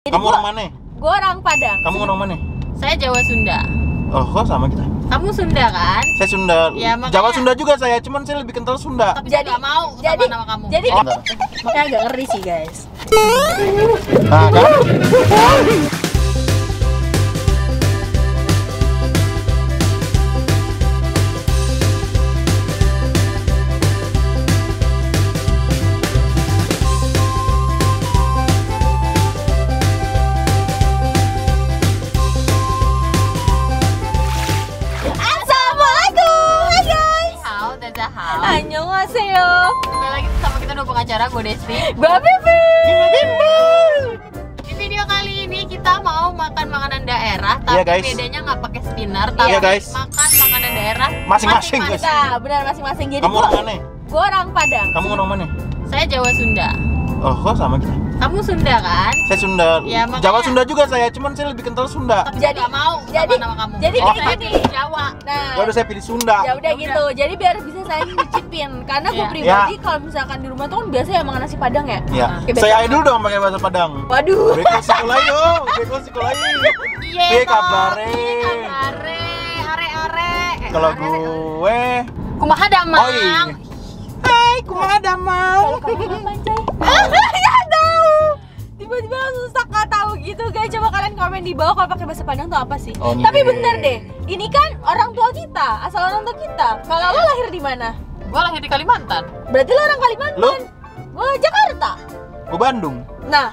Jadi kamu orang mana? Gue orang Padang. Kamu orang mana? Saya Jawa Sunda. Oh, kok sama kita? Kamu Sunda kan? Saya Sunda. Ya, makanya- Jawa Sunda juga saya, cuman saya lebih kental Sunda. Tapi saya nggak mau sama nama kamu. Jadi Oh, enggak. makanya agak ngeri sih guys. Nah, kan? Assalamualaikum, hai guys. Halo, Dazahal. Annyeonghaseyo. Kembali lagi sama kita dua pengacara, gue Desti. Gue Bibi. Di video kali ini kita mau makan makanan daerah, tapi Iya, guys. bedanya nggak pakai spinner, tapi Iya, guys. makan makanan daerah Masing-masing, guys. Nah, benar masing-masing. Jadi Kamu orang mana? Gue orang Padang. Kamu orang mana? Saya Jawa Sunda. Oh, kok sama kita? Kamu Sunda kan? Saya Sunda. Ya, makanya- Jawa Sunda juga saya, cuman saya lebih kental Sunda. Tapi saya Jadi- nggak mau jadi- sama nama kamu. jadi Oh, kayak saya gini. pilih Jawa. Nah, Ya udah saya pilih Sunda. ya udah Ya gitu. Jadi biar bisa saling nyicipin. Karena gue Iya. pribadi kalau misalkan di rumah tuh kan biasa ya makan nasi Padang ya. Ya. Oke, Saya besok- dulu dong pakai bahasa Padang. Waduh. Beko sekolah yo, beko sekolah yo. Iya, Piye Bang. kabare? Piye kabare? Are-are. Kalau Are-are. gue, Kumaha damang? oh iya. Hai, kumaha damang? Kalau kalian apa Cai? Nggak tahu. Tiba-tiba langsung stuck nggak tahu gitu guys. Coba kalian komen di bawah kalau pakai bahasa Padang tuh apa sih? Oh, Tapi iya. bener deh. Ini kan orang tua kita, asal orang tua kita. Kalau lo lahir di mana? Gue lahir di Kalimantan. Berarti lo orang Kalimantan. Lo? Gue Jakarta. Gue Bandung. Nah,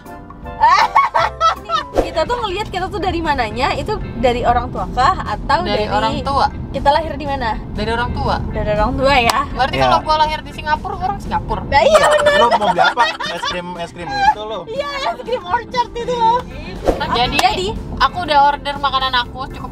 kita tuh ngelihat kita tuh dari mananya itu dari orang tua kah atau Dari orang tua. Kita lahir di mana? Dari orang tua. Dari orang tua ya. Berarti Ya. kalau gue lahir di Singapura, orang Singapura. Nah, iya bener. Lo mau beli apa? Es krim itu lo. Iya, es krim orchard itu loh. Jadi, aku udah order makanan aku cukup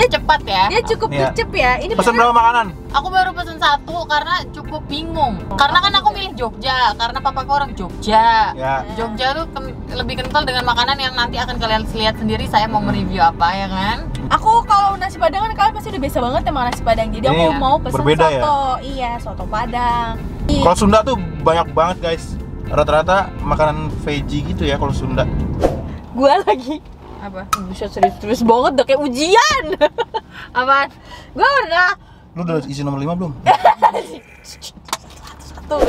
cepat ya. Dia cukup Iya. gercep ya. Ini Pesan berapa makanan? Aku baru pesen satu karena cukup bingung. Karena kan aku milih Jogja, karena papaku orang Jogja. Ya. Jogja tuh lebih kental dengan makanan yang nanti akan kalian lihat sendiri. Saya mau mereview apa ya kan? Aku kalau nasi Padang kan kalian pasti udah biasa banget ya makan nasi Padang. Jadi aku Ini mau pesen berbeda ya? soto. Iya, soto Padang. Iya. Kalau Sunda tuh banyak banget guys. Rata-rata makanan veggie gitu ya kalau Sunda. Gua lagi Apa? bisa serius banget udah kayak ujian. Apaan? Gua pernah Lu udah isi nomor 5 belum? tuh.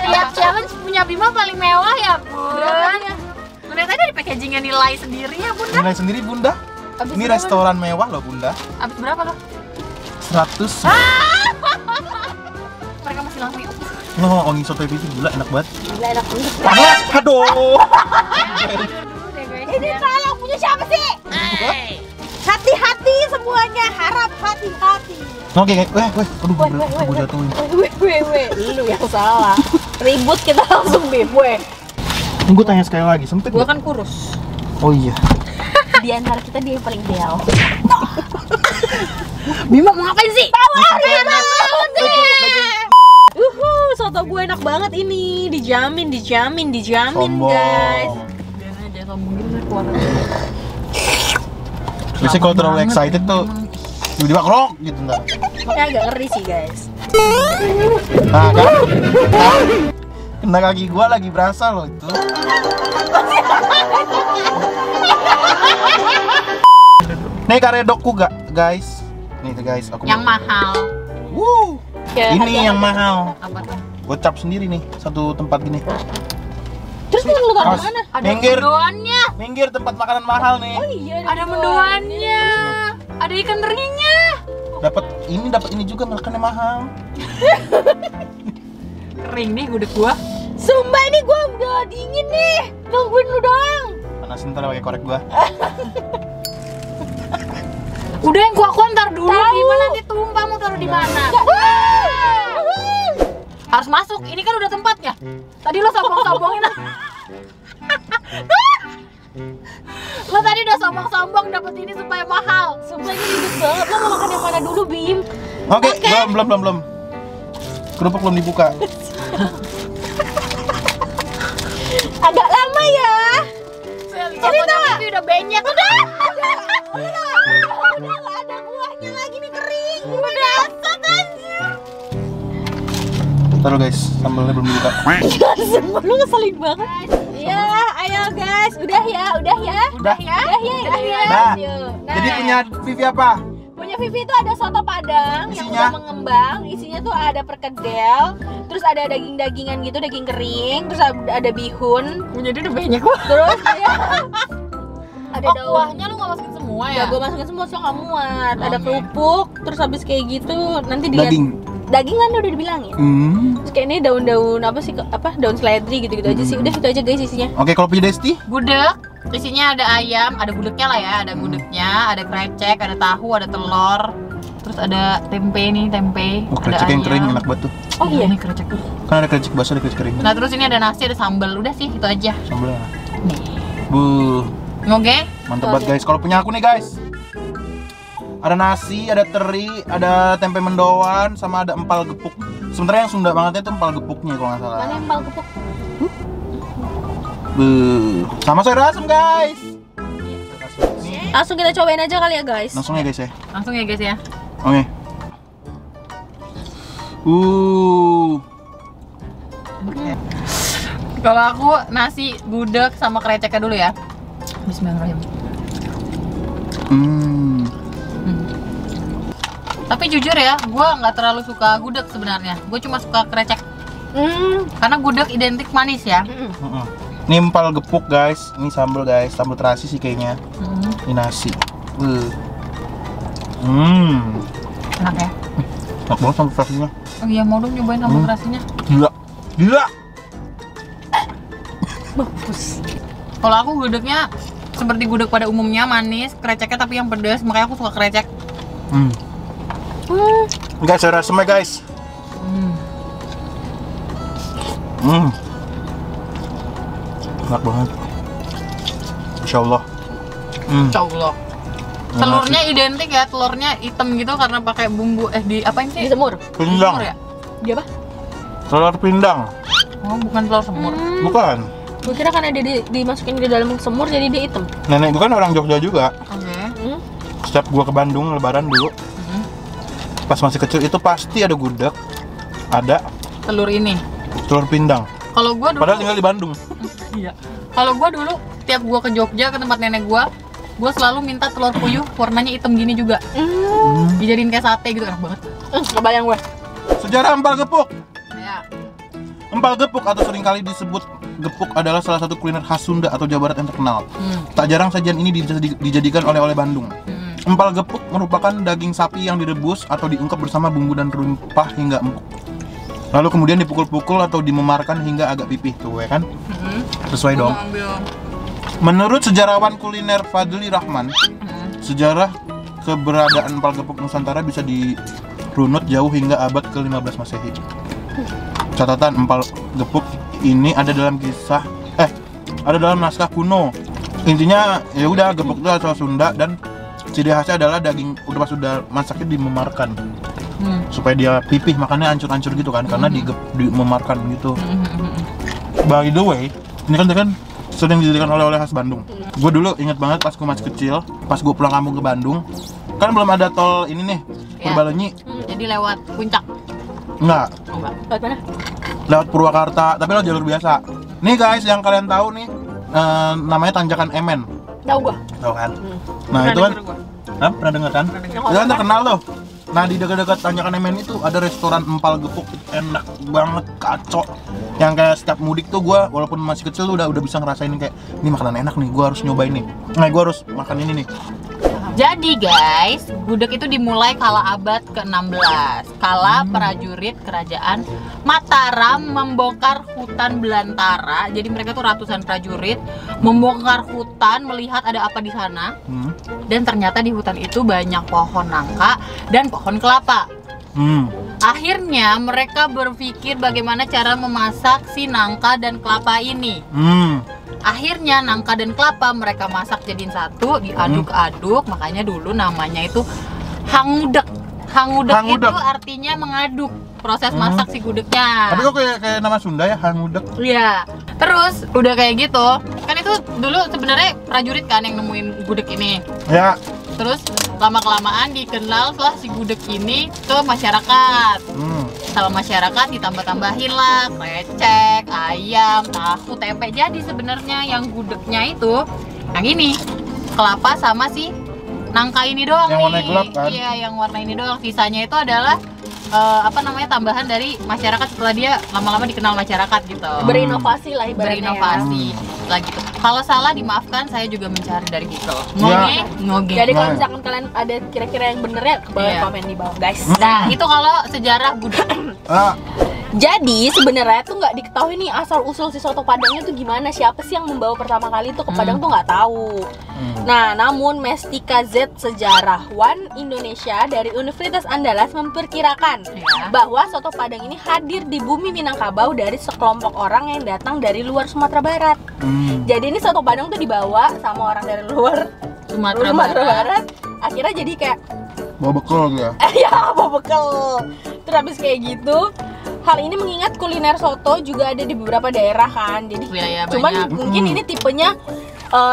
Tiap challenge punya Bima paling mewah ya, Bun. Berapanya? Bunda tadi di packagingnya nilai sendiri ya, Bunda. Nilai sendiri Bunda. Abis Ini berapa? restoran mewah loh Bunda. Abis berapa lo? 100. Mereka masih langsung itu. No, ongi soto itu gila enak banget. Gila enak banget. Panas. Aduh. Ini tolong punya siapa sih? Hati-hati semuanya, harap hati-hati. Oke, aduh gue jatuhin. Weh, lu yang salah. Ribut kita langsung bim, weh. Ini gue tanya sekali lagi, sempit Gua nggak? kan kurus. Oh iya. Di antara kita dia yang paling ideal. Bima mau ngapain sih? Soto gue enak banget ini. Dijamin Sombong. guys. Biar aja sombong gitu keluar. Biasanya kalau terlalu excited tuh tiba-tiba krok gitu ntar. Makanya agak ngeri sih guys. Nah kan? Nah, kena kaki gua lagi berasa loh itu. Nih karedokku gak guys? Nih tuh guys, aku Yang mahal. Wuh, Ya, ini yang mahal. Apa tuh? Gue cap sendiri nih satu tempat gini. Terus lu taruh Awas. mana? Ada Minggir. mendoannya. Minggir tempat makanan mahal nih. Oh iya, Ada mendoannya. Ada ikan terinya. Dapat ini juga makannya mahal. Kering nih gudeg gua. Sumpah ini gue udah dingin nih. Nungguin lu doang. Panasin ntar pakai korek gua. Udah yang gua kontar dulu. Tahu. Gimana nanti tumpah mau taruh di mana? Harus masuk. Ini kan udah tempatnya. Tadi lo sombong-sombongin. Lo tadi udah sombong-sombong dapet ini supaya mahal. Sumpah ini ribet banget. Lo mau makan yang mana dulu, Bim? Oke, belum. Kerupuk belum dibuka. Agak lama ya. Jadi tapi udah banyak. Udah nggak ada kuahnya lagi nih, kering. Udah asat anjir. Taruh guys, sambalnya belum dibuka. Semua lu ngeselin banget. Iya, Ayo guys, udah ya. Udah. Nah, Jadi punya Vivi apa? Punya Vivi itu ada soto Padang yang Isinya? udah mengembang. Isinya tuh ada perkedel, terus ada daging-dagingan gitu, daging kering, terus ada bihun, Punya dia udah banyak kok. terus ada daun. Kuahnya lu nggak masukin semua ya? Ya gue masukin semua soalnya nggak muat. Ada kerupuk, terus habis kayak gitu nanti dia daging kan udah dibilangin. Terus kayak ini daun-daun apa sih? Daun seledri gitu-gitu aja sih. Udah itu aja guys isinya. Oke, kalau punya Desti? Gudeg, isinya ada ayam, ada gudegnya lah ya, ada gudegnya, ada krecek, ada tahu, ada telur, terus ada tempe nih, tempe, Oh, ada krecek yang ayam. kering enak banget tuh. Oh iya. Ini krecek tuh. Kan ada krecek basah, ada krecek kering. Nah terus ini ada nasi, ada sambal, udah sih itu aja. Sambelnya. Nih. Oke, Oke. mantep banget guys. Kalau punya aku nih guys, ada nasi, ada teri, ada tempe mendoan, sama ada empal gepuk. Sebenarnya yang Sunda bangetnya itu empal gepuknya kalau nggak salah. Mana empal gepuk? Sama sayur asem guys. Nih, Langsung kita cobain aja kali ya guys. langsung ya guys ya. Langsung ya guys ya. Oke. Kalau aku nasi, gudeg, sama kreceknya dulu ya. Bismillahirrahmanirrahim. Tapi jujur ya, gue nggak terlalu suka gudeg sebenarnya. Gue cuma suka krecek. Karena gudeg identik manis ya. Ini empal gepuk guys, ini sambal guys, sambal terasi sih kayaknya. Ini nasi. Enak ya. Enak banget sambal terasinya. Oh iya, mau dong nyobain sambal terasinya. Gila. Bagus. Kalau aku gudegnya seperti gudeg pada umumnya, manis, kreceknya tapi yang pedas, makanya aku suka krecek. Guys, sayur asem ya guys. Enak banget. Insya Allah. Insya Allah. Telurnya identik ya, telurnya hitam gitu karena pakai bumbu di apa ini sih? Dijemur. Pindang. Semur ya? Dia apa? Telur pindang. Oh, bukan telur semur. Bukan. Gue kira karena dia dimasukin di dalam semur jadi dia hitam. Nenek gue kan orang Jogja juga. Oke. Setiap gua ke Bandung lebaran dulu, pas masih kecil itu pasti ada gudeg, ada Telur ini. telur pindang. Kalau gua dulu Padahal tinggal di Bandung. iya. Kalau gua dulu tiap gua ke Jogja ke tempat nenek gua selalu minta telur puyuh warnanya hitam gini juga. Dijadiin kayak sate gitu, enak banget. Kebayang gue. Sejarah empal gepuk. Ya. Empal gepuk atau seringkali disebut gepuk adalah salah satu kuliner khas Sunda atau Jawa Barat yang terkenal. Tak jarang sajian ini dijadikan oleh-oleh Bandung. Empal gepuk merupakan daging sapi yang direbus atau diungkep bersama bumbu dan rempah hingga empuk. Lalu kemudian dipukul-pukul atau dimemarkan hingga agak pipih tuh ya kan? Sesuai dong. Menurut sejarawan kuliner Fadli Rahman, sejarah keberadaan empal gepuk Nusantara bisa dirunut jauh hingga abad ke-15 Masehi. Catatan empal gepuk ini ada dalam naskah kuno. Intinya ya udah gepuk itu asal Sunda dan ciri khasnya adalah daging pas sudah masaknya dimemarkan supaya dia pipih, makanya hancur-hancur gitu kan karena dimemarkan gitu. By the way, ini kan sering dijadikan oleh-oleh khas Bandung. Gue dulu inget banget pas gue masih kecil, pas gue pulang kampung ke Bandung, kan belum ada tol ini nih, Purbalenyi. Jadi lewat puncak. Enggak, Lewat mana? lewat Purwakarta, tapi lewat jalur biasa. Nih guys, yang kalian tahu nih, namanya Tanjakan Emen. Tahu gua. Tahu kan? Nah itu kan, pernah dengar kan? Itu kan terkenal tuh. Nah di dekat-dekat Tanjakan Emen itu ada restoran empal gepuk, enak banget, kacau. Yang kayak setiap mudik tuh gue, walaupun masih kecil udah bisa ngerasain kayak ini makanan enak nih, gue harus nyobain nih. Nah gue harus makan ini nih. Jadi guys, gudeg itu dimulai kala abad ke-16. Kala prajurit kerajaan Mataram membongkar hutan belantara. Jadi mereka tuh ratusan prajurit membongkar hutan melihat ada apa di sana. Dan ternyata di hutan itu banyak pohon nangka dan pohon kelapa. Akhirnya mereka berpikir bagaimana cara memasak si nangka dan kelapa ini. Akhirnya nangka dan kelapa mereka masak jadiin satu, diaduk-aduk, makanya dulu namanya itu hangudeg. Hangudeg itu artinya mengaduk proses masak si gudegnya. Tapi kok kayak nama Sunda ya, hangudeg? Iya. Terus udah kayak gitu, kan itu dulu sebenarnya prajurit kan yang nemuin gudeg ini. Ya. Terus lama-kelamaan dikenal lah si gudeg ini ke masyarakat. sama masyarakat, ditambah-tambahin lah krecek, ayam, tahu, tempe. Jadi sebenarnya yang gudegnya itu yang ini kelapa sama si nangka ini doang Yang nih. warna gelap kan? Iya, yang warna ini doang. Sisanya itu adalah tambahan dari masyarakat setelah dia lama-lama dikenal masyarakat gitu. Berinovasi lah ibaratnya. Berinovasi lah gitu. Kalau salah dimaafkan, saya juga mencari dari Google. Ya. Ngoge. Jadi kalau Nah. misalkan kalian ada kira-kira yang bener ya, boleh Iya. komen di bawah guys. Nah, itu kalau sejarah gudeg. Ah, Jadi sebenarnya tuh nggak diketahui nih asal usul si soto Padangnya tuh gimana, siapa sih yang membawa pertama kali itu ke Padang tuh nggak tahu. Nah, namun Mestika Z, sejarawan Indonesia dari Universitas Andalas memperkirakan Ya. bahwa soto Padang ini hadir di bumi Minangkabau dari sekelompok orang yang datang dari luar Sumatera Barat. Jadi ini soto Padang tuh dibawa sama orang dari luar Sumatera Sumatera Barat. Barat. Akhirnya jadi kayak bawa bekal gitu ya. ya bawa bekal. Terus habis kayak gitu, hal ini mengingat kuliner soto juga ada di beberapa daerah kan. Jadi Wilayah cuman banyak. mungkin ini tipenya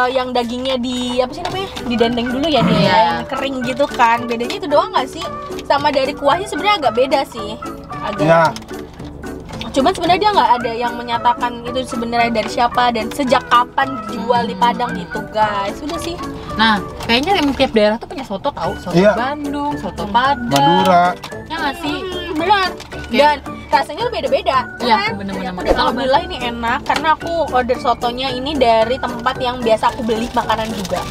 yang dagingnya di apa sih namanya, didendeng dulu ya dia Iya. yang kering gitu kan. Bedanya itu doang nggak sih? Sama dari kuahnya sebenarnya agak beda sih, agak. Ya, Cuman sebenarnya dia nggak ada yang menyatakan itu sebenarnya dari siapa dan sejak kapan dijual di Padang gitu guys. Udah sih. Nah, kayaknya emang tiap daerah tuh punya soto tahu. Soto Iya. Bandung, soto Padang. Madura. Ya nggak sih? Benar. Dan rasanya tuh beda-beda. Iya, kan? bener-bener. Dan alhamdulillah ini enak karena aku order sotonya ini dari tempat yang biasa aku beli makanan juga.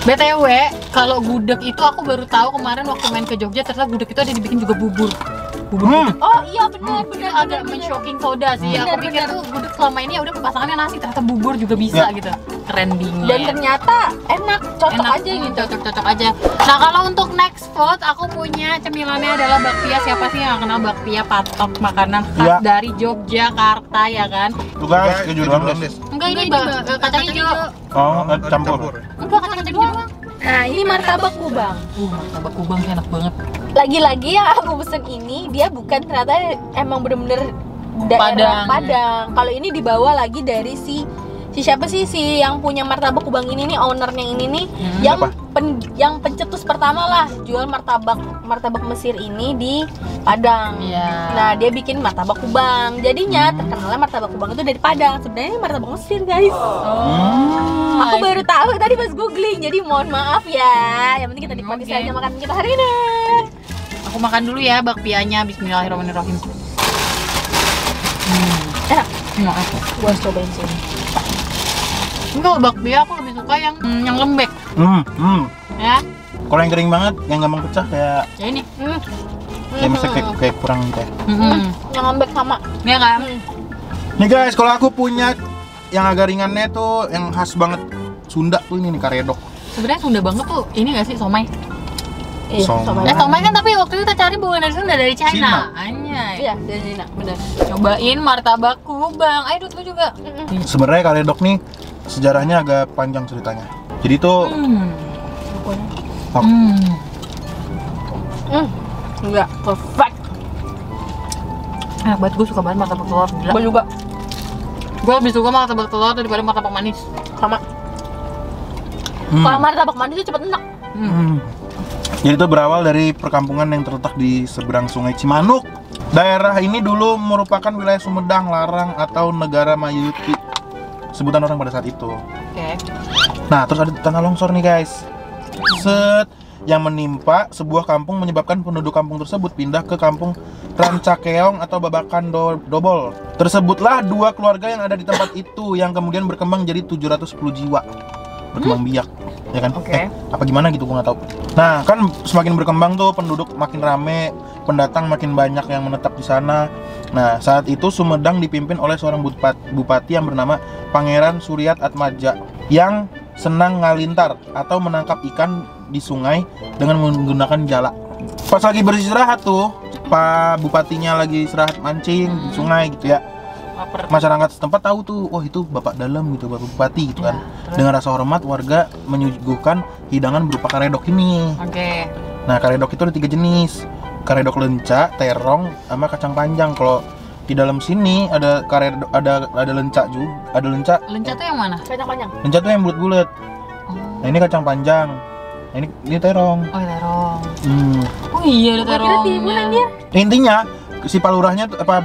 BTW, kalau gudeg itu aku baru tahu kemarin waktu main ke Jogja, ternyata gudeg itu ada dibikin juga bubur. Bubur gudeg. Oh iya benar Itu benar. agak men-shocking soda sih. Aku Bener, pikir bener. tuh gudeg selama ini ya udah pasangannya nasi, ternyata bubur juga bisa Ya. gitu. Trendingnya. Dan ternyata enak, cocok Enak, aja gitu. Cocok-cocok aja. Nah, kalau untuk next food aku punya cemilannya adalah bakpia. Siapa sih yang nggak kenal bakpia, patok makanan khas Ya. dari Yogyakarta ya kan? Tuh guys, keju doang guys. Enggak, ini kacang hijau. Oh, campur. Enggak, kacang hijau doang. Nah ini martabak kubang. Martabak kubang sih enak banget. Lagi-lagi yang aku pesen ini dia bukan ternyata emang bener-bener daerah Padang. Padang. Kalau ini dibawa lagi dari si siapa sih si yang punya martabak kubang ini nih, ownernya ini nih, yang Siapa? yang pencetus pertama lah jual martabak Mesir ini di Padang. Iya. Nah dia bikin martabak kubang, jadinya terkenalnya martabak kubang itu dari Padang. Sebenarnya ini martabak Mesir guys. Aku baru tahu tadi pas googling, jadi mohon maaf ya. Yang penting kita nikmati Oke. saja makanan kita hari ini. Aku makan dulu ya bakpianya. Bismillahirrahmanirrahim. Enak. Enak aku. Gua harus cobain sini. Enggak, bakpia aku lebih suka yang lembek ya. Kalau yang kering banget, yang gampang pecah kayak Ya ini. misalnya kayak kurang kayak. Yang lembek sama. Ya kan? Nih guys, kalau aku punya yang agak ringannya tuh yang khas banget Sunda tuh ini nih karedok. Sebenarnya Sunda banget tuh. Ini nggak sih somai? Iya, Somai. Somai kan tapi waktu itu kita cari bukan dari Sunda, dari Cina. China. Anjay. Iya, dari Cina, benar. Cobain martabak kubang. Ayo Dut, lu juga. Sebenarnya karedok nih sejarahnya agak panjang ceritanya. Jadi tuh Enggak, perfect. Enak banget, gue suka banget martabak telur. Gila. Gua juga Gue lebih suka martabak telur daripada martabak manis. sama. Kalau martabak manis itu cepet enak. Jadi itu berawal dari perkampungan yang terletak di seberang Sungai Cimanuk. Daerah ini dulu merupakan wilayah Sumedang, Larang, atau Negara Mayuti, sebutan orang pada saat itu. Oke. Nah, terus ada tanah longsor nih guys. Set yang menimpa sebuah kampung menyebabkan penduduk kampung tersebut pindah ke kampung Rancakeong atau Babakan Dobol. Tersebutlah dua keluarga yang ada di tempat itu yang kemudian berkembang jadi 710 jiwa. Berkembang biak, ya kan? Oke. Apa gimana gitu gua nggak tahu. Nah, kan semakin berkembang tuh penduduk makin rame, pendatang makin banyak yang menetap di sana. Nah, saat itu Sumedang dipimpin oleh seorang bupati yang bernama Pangeran Suryat Atmaja yang senang ngalintar atau menangkap ikan di sungai dengan menggunakan jala. Pas lagi beristirahat tuh, Pak Bupatinya lagi istirahat mancing di sungai gitu ya. Laper. Masyarakat setempat tahu tuh, oh itu Bapak Dalam gitu, Bapak Bupati gitu kan. Dengan rasa hormat warga menyuguhkan hidangan berupa karedok ini. Oke. Nah, karedok itu ada 3 jenis. Karedok lenca, terong, sama kacang panjang. Kalau di dalam sini ada karedok, ada lenca juga, ada lenca. Lenca tuh yang mana? Kacang panjang. Lenca tuh yang bulat-bulat. Nah, ini kacang panjang. Nah, ini terong. Oh, terong. Hmm. Oh iya, ada Gua kira timun terongnya. anjir. Intinya si palurahnya tuh apa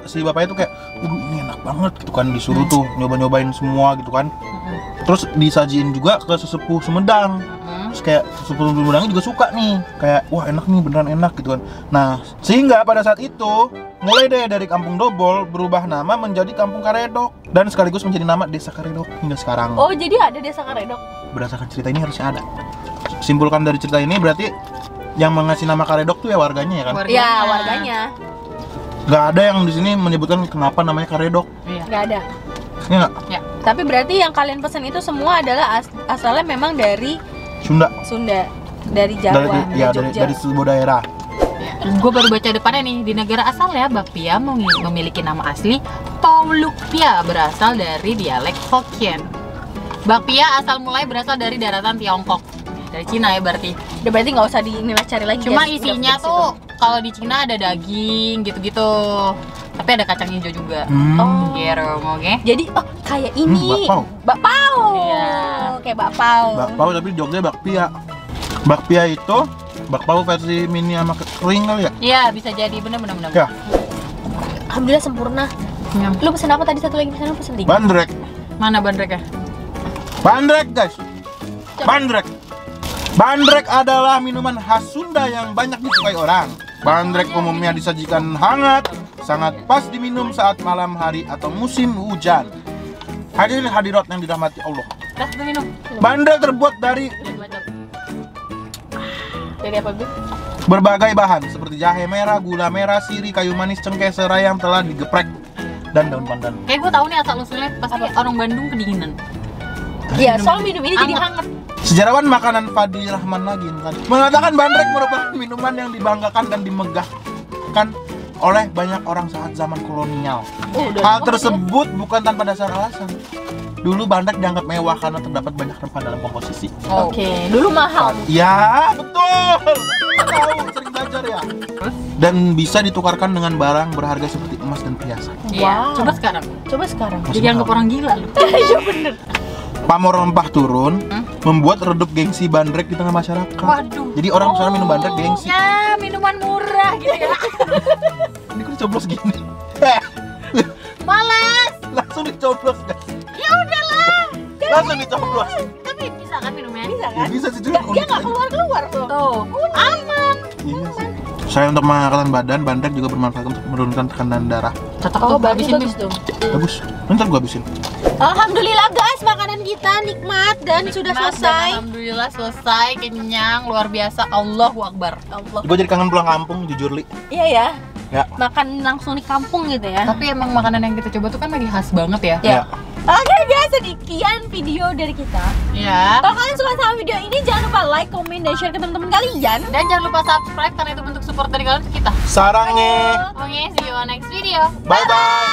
si bapaknya tuh kayak, ini enak banget gitu kan, disuruh tuh nyobain semua gitu kan. Terus disajiin juga ke sesepuh Sumedang. Terus kayak sesepuh Sumedangnya juga suka nih, kayak wah enak nih, beneran enak gitu kan. Nah, sehingga pada saat itu mulai deh dari Kampung Dobol berubah nama menjadi Kampung Karedok dan sekaligus menjadi nama Desa Karedok hingga sekarang. Oh, jadi ada Desa Karedok. Berdasarkan cerita ini harusnya ada. Simpulkan dari cerita ini berarti yang mengasih nama Karedok tuh ya warganya ya kan? Iya, warganya. Gak ada yang di sini menyebutkan kenapa namanya Karedok. Iya. Nggak ada. Ini nggak? Ya. Tapi berarti yang kalian pesan itu semua adalah asalnya memang dari Sunda. dari Jawa, dari sebuah daerah. Gue baru baca depannya nih, di negara asalnya bakpia memiliki nama asli Paulukpia, berasal dari dialek Hokkien. Bakpia asal mulai berasal dari daratan Tiongkok, dari Cina ya berarti. Udah berarti nggak usah dinilai cari lagi. Cuma guys. isinya Udah tuh kalau di Cina ada daging gitu-gitu, tapi ada kacang hijau juga. Oh. Gitu, oke? Jadi kayak ini. Bakpao. Iya. Kayak bakpao. Bakpao tapi Jogja bakpia. Bakpia itu bakpao versi mini sama kering kali ya? Iya, bisa jadi, bener. Ya. Alhamdulillah sempurna. Lu pesen apa tadi, satu lagi pesan lu pesen 3? Bandrek. Mana bandreknya? Bandrek guys. Bandrek. Bandrek adalah minuman khas Sunda yang banyak disukai orang. Bandrek umumnya disajikan hangat, sangat pas diminum saat malam hari atau musim hujan. Hadirin hadirat yang dirahmati Allah. Dah, udah minum. Bandrek terbuat dari Jadi apa, Bu? berbagai bahan seperti jahe merah, gula merah, sirih, kayu manis, cengkeh, serai yang telah digeprek dan daun pandan. Kayak gue tahu nih asal usulnya pasti orang Bandung kedinginan. Iya, soal minum ini jadi hangat. Sejarawan makanan Fadli Rahman Nagin kan mengatakan bandrek merupakan minuman yang dibanggakan dan dimegahkan oleh banyak orang saat zaman kolonial. Hal tersebut bukan tanpa dasar alasan. Dulu bandrek dianggap mewah karena terdapat banyak rempah dalam komposisi. Oke, dulu mahal. Ya, betul. Tahu, sering belajar ya. Dan bisa ditukarkan dengan barang berharga seperti emas dan perhiasan. Iya. Wow. Coba sekarang. Masih Jadi anggap mahal. orang gila lu. Iya bener. Pamor rempah turun, membuat redup gengsi bandrek di tengah masyarakat. Waduh. Jadi orang misalnya minum bandrek gengsi. Ya, minuman murah gitu ya. Ini kok dicoblos gini? Males. Langsung dicoblos guys. Ya udahlah. Langsung dicoblos. Tapi bisa kan minumnya? Bisa Ya kan? bisa sih Dia nggak keluar tuh. Tuh. Aman. Iya sih. Selain untuk menghangatkan badan, bandrek juga bermanfaat untuk menurunkan tekanan darah. Cocok Oh, tuh, bagus habisin, bagus Bim. tuh. Bagus. Ntar gua habisin. Alhamdulillah guys, makanan kita nikmat dan sudah Nikmat dan selesai. Alhamdulillah selesai, kenyang, luar biasa. Allahu Akbar. Allah. Gua jadi kangen pulang kampung, jujur Li. Iya ya. Ya. Makan langsung di kampung gitu ya. Tapi emang makanan yang kita coba tuh kan lagi khas banget ya. Ya. Oke guys, sekian video dari kita. Ya. Kalau kalian suka sama video ini, jangan lupa like, comment, dan share ke teman-teman kalian. Dan jangan lupa subscribe karena itu bentuk support dari kalian ke kita. Sarangnya. Oke, see you on next video. Bye bye.